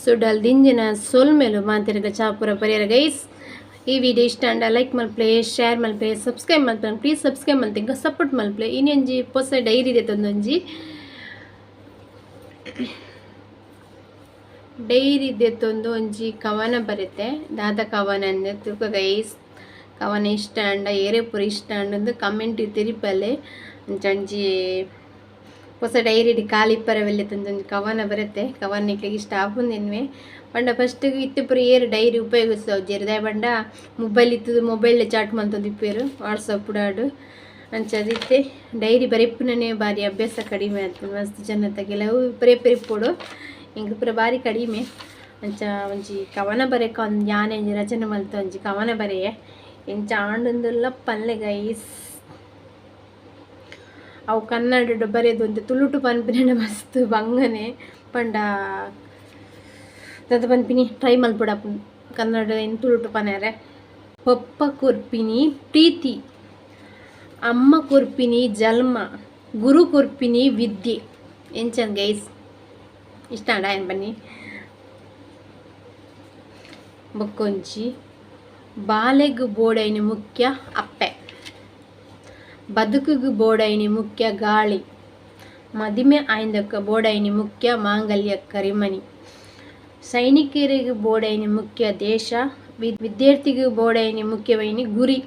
ಸುಡಲ್ದಿಂಜಿನ ಸೋಲ್ ಮೇಲೂ ಮಾತಿರಗ ಚಾಪುರ ಪರಿಯರ ಗೈಸ್. ಈ ವಿಡಿಯೋ ಇಷ್ಟ ಅಂಡ ಲೈಕ್ ಮಲ್ಪ್ಲೆ, ಶೇರ್ ಮಲ್ಪ್ಲೆ, ಸಬ್ಸ್ಕ್ರೈಬ್ ಮಲ್ಪೆ, ಪ್ಲೀಸ್ ಸಬ್ಸ್ಕ್ರೈಬ್ ಮಲ್ತಿಂಗ ಸಪೋರ್ಟ್ ಮಲ್ಪ್ಲೆ. ಇನ್ನೊಂಜಿ ಹೊಸ ಡೈರಿ ಇದೆ ತಂದೊಂಜಿ ಡೈರಿ ದೆತ್ತೊಂದು ಒಂಜಿ ಕವನ ಬರುತ್ತೆ. ದಾದ ಕವನ ಅಂದ್ರೆ ತುಕ ಗೈಸ್ ಕವನ ಇಷ್ಟ ಅಂಡ ಏರೆ ಪೂರ ಇಷ್ಟ ಅಂಡೊಂದು ಕಮೆಂಟ್ ತಿರಿಪಲ್ಲೆ ಅಂಚಿ ಹೊಸ ಡೈರಿ ಕಾಲಿಪ್ಪರ ವೆಲ್ಲೆ ತಂದೊಂದು ಕವನ ಬರುತ್ತೆ. ಕವನ ಇಷ್ಟ ಆಪುಂದಿನ್ವೆ ಪಂಡ ಫಸ್ಟ್ ಇತ್ತು ಪೂರ ಏರು ಡೈರಿ ಉಪಯೋಗಿಸೋಜೇರು ದಾಯ ಪಂಡ ಮೊಬೈಲ್ ಇತ್ತದು ಮೊಬೈಲ್ ಚಾಟ್ ಮಲ್ತೊಂದು ಇಪ್ಪೇರು ವಾಟ್ಸಪ್ ಡಾಡು ಅಂಚದಿತ್ತೆ ಡೈರಿ ಬರೆಪ್ಪುನೇ ಬಾರಿ ಅಭ್ಯಾಸ ಕಡಿಮೆ ಆಗ್ತದೆ. ಮಸ್ತ್ ಜನ ಕೆಲವು ಪುರೆಪ್ಪರಿಪ್ಪೋಡು ಇಂಕ ಪೂರ ಬಾರಿ ಕಡಿಮೆ ಅಂಚ ಒಂಜಿ ಕವನ ಬರೆಕ ಒಂದು ಯಾನೆ ಒಂಜಿ ರಚನೆ ಮಲ್ತ ಒಂಜಿ ಕವನ ಬರೆಯೆ ಇಂಚ ಆಂಡೊಂದುಲ್ಲ ಪಲ್ಲೆ ಗೈಸ್. ಅವು ಕನ್ನಡ ಬರೆಯೋದು ಒಂದು ತುಳುಟು ಪನ್ಪಿನ ಮಸ್ತ್ ಬಂಗನೆ ಪಂಡ ದದ ಪನ್ಪಿನಿ ಟ್ರೈ ಮಲ್ಪುಡ ಕನ್ನಡ ಏನು ತುಳುಟು ಪನ್ಯಾರೆ. ಪಪ್ಪ ಕೊರ್ಪಿನಿ ಪ್ರೀತಿ, ಅಮ್ಮ ಕೊರ್ಪಿನಿ ಜನ್ಮ, ಗುರು ಕೊರ್ಪಿನಿ ವಿದ್ಯೆ. ಎಂಚನ್ ಗೈಸ್ ಇಷ್ಟ ಅಂಡ ಏನು ಬನ್ನಿ. ಬೊಕ್ಕೊಂಜಿ ಬಾಲೆಗ್ ಬೋಡೈನಿ ಮುಖ್ಯ ಅಪ್ಪೆ, ಬದುಕುಗು ಬೋಡೈನಿ ಮುಖ್ಯ ಗಾಳಿ, ಮದಿಮೆ ಆಯ್ದಕ್ಕ ಬೋಡೈನಿ ಮುಖ್ಯ ಮಾಂಗಲ್ಯ ಕರಿಮನಿ, ಸೈನಿಕರಿಗೆ ಬೋಡೈನಿ ಮುಖ್ಯ ದೇಶ, ವಿದ್ಯಾರ್ಥಿಗೆ ಬೋಡೈನಿ ಮುಖ್ಯವೈನಿ ಗುರಿ.